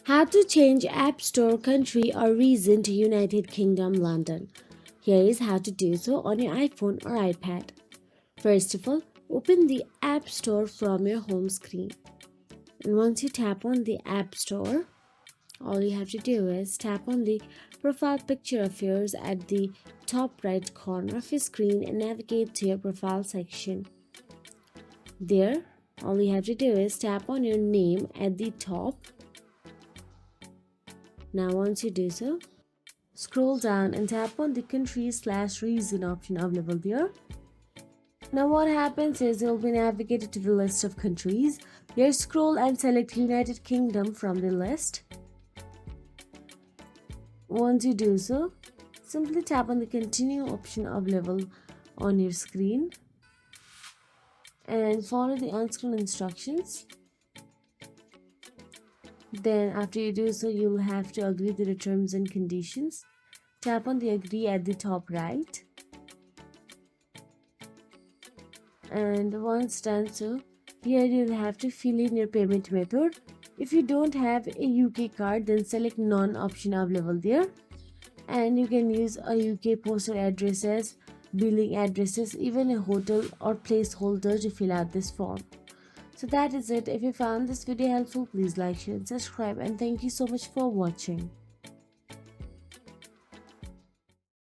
How to change App Store country or region to United Kingdom London. Here is how to do so on your iPhone or iPad. First of all, open the App Store from your home screen. And once you tap on the App Store, all you have to do is tap on the profile picture of yours at the top right corner of your screen and navigate to your profile section. There, all you have to do is tap on your name at the top. Now once you do so, scroll down and tap on the country/region option available there. Now what happens is you'll be navigated to the list of countries. Here scroll and select United Kingdom from the list. Once you do so, simply tap on the continue option available on your screen and follow the on-screen instructions. Then after you do so, you'll have to agree to the terms and conditions. Tap on the agree at the top right. And once done so, here you'll have to fill in your payment method. If you don't have a UK card, then select none option available there. And you can use a UK postal addresses, billing addresses, even a hotel or placeholder to fill out this form. So that is it. If you found this video helpful, please like, share and subscribe, and thank you so much for watching.